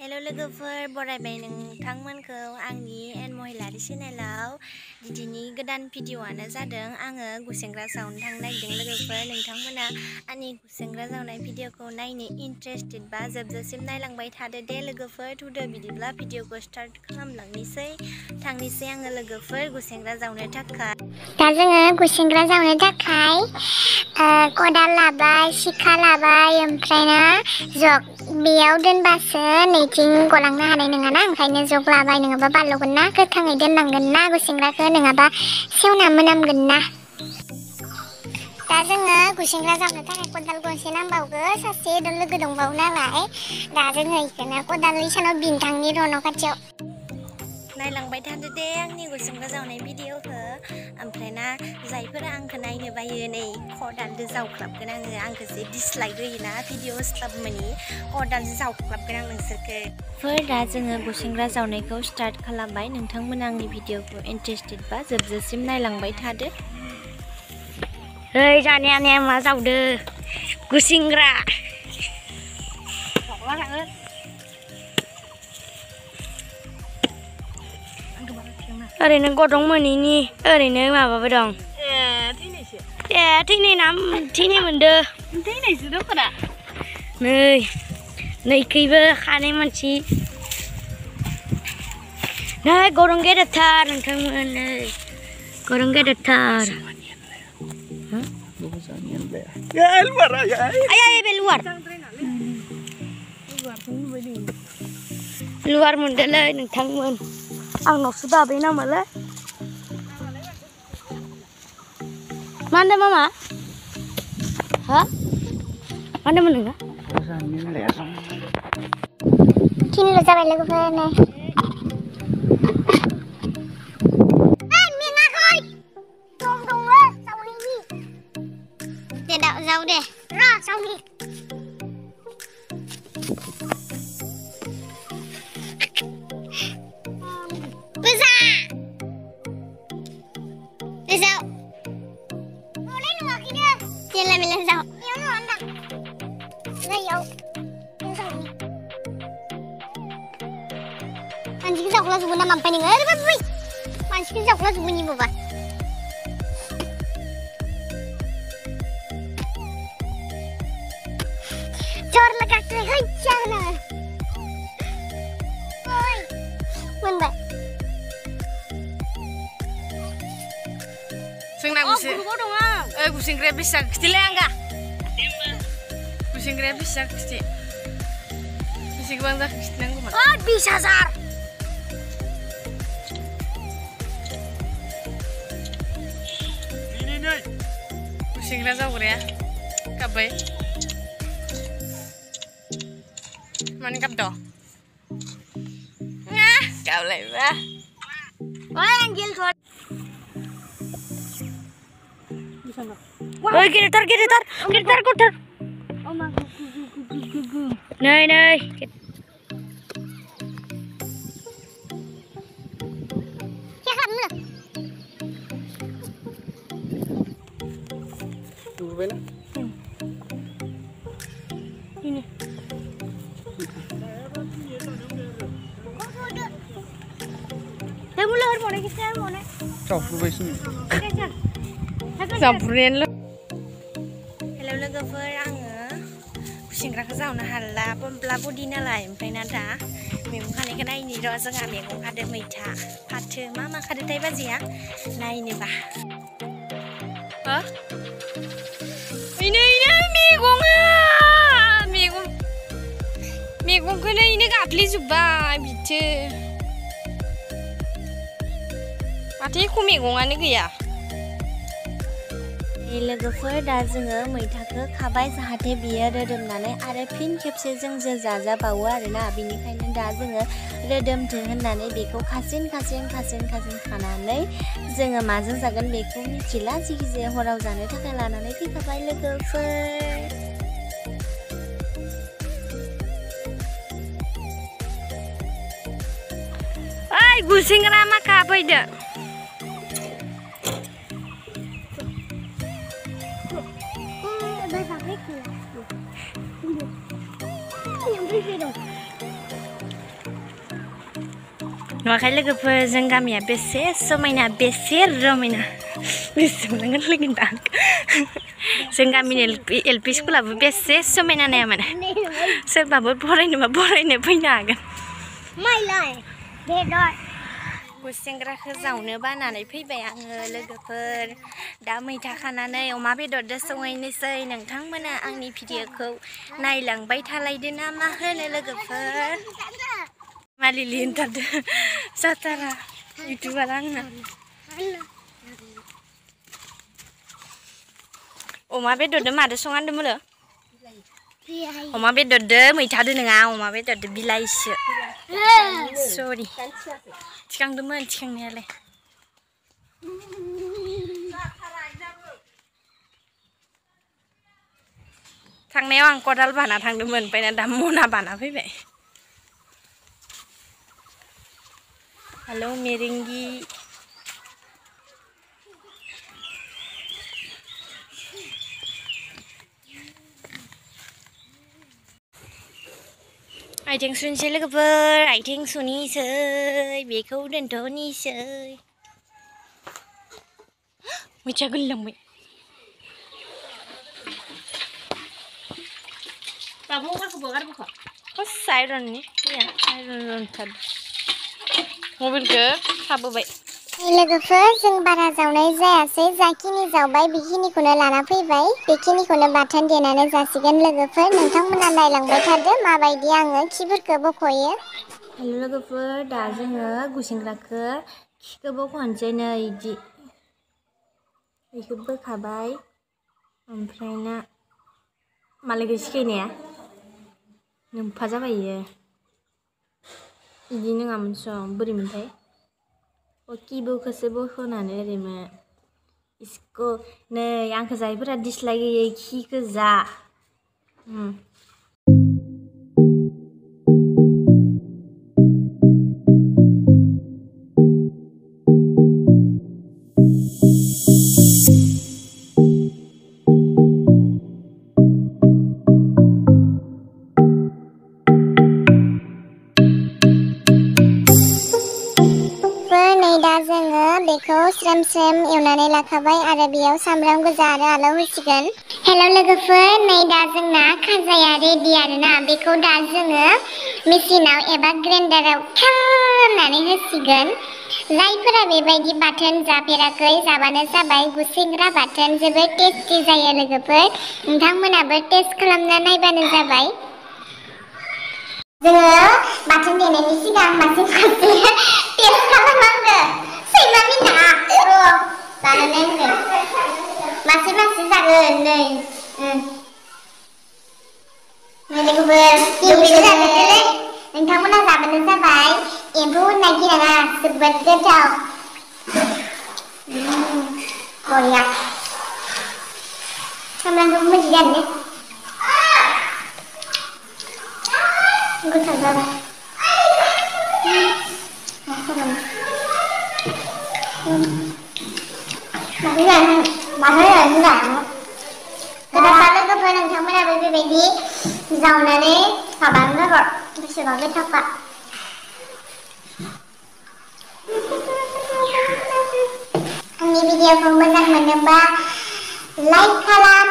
हेल' लोगोफोर बरायबाय नोंथांमोनखौ आंनि एन महिलारि चेनेलाव दिनैनि गोदान भिडिअ'आनो जादों आङो गुसेंग्रा जावनो थांनो नागिरदों लोगोफोर नोंथांमोना आंनि गुसेंग्रा जावनाय भिडिअ'खौ नायनो इन्टारेस्टेड बा जोबजासिम नायलांबाय थादो दे लोगोफोर थुदो बिदिब्ला भिडिअ'खौ स्टार्ट खालामलांनोसै थांनोसै आङो लोगोफोर गुसेंग्रा जावनो थाखाय दा जोङो गुसेंग्रा जावनो थाखाय खदाल लाबाय सिखा लाबाय ओमफ्राय ना जग बेयाव दोनबासो नैथिं गलांनो हानाय नङाना ओंखायनो जग लाबाय नङाबा बालगोन ना गोथाङै दोननांगोन ना गुसेंग्राखौ नङाबा सेवना मोनामगोन ना दा जोङो गुसेंग्रा जावनो थाखाय खदाल गंसे नांबावगौ सासे लोगो दंबावो नालाय दा जोङो इखौनो खदाल इसानाव बिनथांनि रन' खाथियाव नायलांबाय थादो दे आंनि गुसेंग्रा जावनाय भिडिअ'खौ ओमफ्राय ना जायफोरा आंखौ नायनो बायो नै खदालजों जावख्लाबगोन आंखौसो दिसलाइक होयोना भिडिअ स्टाफ मानि खदालजों जावख्लाबगोन आं नोंसोरखौ दा जोङो गुसेंग्रा जावनायखौ स्टार्ट खालामबाय नोंथांमोना आंनि भिडिअ'खौ इन्टारेस्टेड बा जोबजासिम नायलांबाय थादो ओइ जानाया मा जावदो गुसेंग्रा ओरैनो गदं मोनैनि ओरैनो माबाबो दं थैनाय ना थैनाय मोनदो थैनायसो दख'ना नैखैबो खानाय मानसि नै गरं गेदेरथार नोंथांमोन नै गरं गेदेरथार luar मोनदोलै नोंथांमोन आंनावसो दाबै नामालै मा होनदों मामा हा मा होनदोंमोन नोङो थिनल' जाबाय लोगोफोर नै जाव दे र' सावनि गोजा गोजा oleh nuakin dia jalan jalan jauh yang mana nggak jauh yang sawi mancing jauh lah sebenarnya mampai nih nggak ada apa mancing jauh lah sebenarnya bapak cor lekat lekat jangan oi mana Sengna gusengranya bisa kecil ya enggak? Gusengranya bisa kecil. Bisa bangsa kecil yang mana? Oh bisa Sar. Ini nih. Gusengranya jauh ya? Kabai. Mantap doh. Nah, kau lewat. Oh anjil soal. Oi gitar. Oh mak gugu. Nei. Ya kan lu. Tunggu bela. Ini. Temu lahir mana kita mana? Campur bersini. Campurin lo. Hello logofer आङो गुसेंग्राखौ जावनो हाला पम्पलाबो दि नालाय ओमफ्राय ना दा मैगं खानायखौ नायनि र' जोंहा मैगं खादो मैथा फाथो मा खादोथाय बाजैया नायनोबा हो इनो मैगंखौनो इनो गाफ्लेजोब्बाय बिथो माथो एख' मैगङानो गैया लोगोफोर दा जोङो मैथाखौ खाबाय जाहाथे बियो रोदोमनानै आरो फिन खेबसे जों जाजाबावो आरोना बेनिखायनो दा जोङो रोदोमथों होननानै बेखौ खासिन खानानै जोङो माजों जागोन बेखौ मिथिला जिखिजाया हराव जानो थाखाय लानानै फैखाबाय लोगोफोर ओइ गुसेंग्रा माखा फैदो नुवाखै लोगोफोर जों गामिया बेसे समायना बेसे रमायना बेसेबांगोन लोगोदां जों गामिनि एलपि स्कुलाबो बेसे समायना नाया माने सोरबाबो फरायनोबा फरायनो फैनो हागोन माइलाय बेदर गुसेंग्राखौ जावनो बानानै फैबाय आङो लोगोफोर दा मैथा खानानै अमा बेदरजों संहैनोसै नोंथांमोना आंनि भिडिअखौ नायलांबाय थालायदो ना मा होनो लोगोफोर मालिलि होनथारदो जाथारा इउटुबार आंना अमा बेदरजों मादो संहानदोंमोन अमा बेदरजों मैथादो नङा अमा बेदरजों बिलाइसो सरि थिखांदोंमोन थिखांनायालाय थांनायाव आं खदाल बाना थांदोंमोन ओमफ्राय दा मना बाना फैबाय हेलौ मेरेंगि आइथिं सुनोसै लोगोफोर आइथिं सुनिसै बेखौ दोनथ'निसै मैथा गोलैलांबाय बाबु गारखौबो गारबोखा हस आइरननि आइरन थार मबाइलखौ थाबोबाय लोगोफोर जों बारा जावनाय जायासै जाखिनि जावबाय बेखिनिखौनो लाना फैबाय बेखिनिखौनो बाथोन देनानै जासिगोन लोगोफोर नोंथांमोना नायलांबाय थादो माबायदि आङो खिफोरखौ बख'यो हेल' लोगोफोर दा जोङो गुसेंग्राखौ खिखौ बख'नोसै नै इदि बेखौ बोखाबाय ओमफ्राय ना मालायखौ सिखायनाया नोमफा जाबाय इयो इदि नङामोन सं बोरैमोनथाय किबुखौसो बख'नानै ओरैमोन इसको नै आंखौ जायफोरा दिस्लाय गैयै खिखौ जा दा जोङो बेखौ स्रेम स्रेम एवनानै लाखाबाय आरो बेयाव सामब्राम गोजा आरो आलौ होसिगोन हेल' लोगोफोर नै दा जोंना खाजाया रेडि आरोना बेखौ दा जोङो मेसिनाव एबा ग्राइन्डाराव खालामनानै होसिगोन जायफोरा बेबायदि बाथोन जाफेराखै जाबानो जाबाय गुसेंग्रा बाथोन जोबोद टेस्टि जायो लोगोफोर नोंथांमोनाबो टेस्ट खालामना नायबानो जाबाय जोङो बाथोन देनायनि सिगां मासे टेस्ट खालामनांगोन सैमा बिमा र' जानो नांगोन मासे मासे जागोन नै लोगोफोर नोंथांमोना जाबानो जाबाय एम्फौ होननाय गिनाङा जोबोद गोथाव बरिया सामब्रामखौबो मोनसे गारनो गोथाव जाबाय लोगोफोर नोंथांमोनाबो बेबायदि जावनानै माबानो र' बेसेबा गोथावखा आंनि भिडिअखौ मोजां मोनोबा लाइक खालाम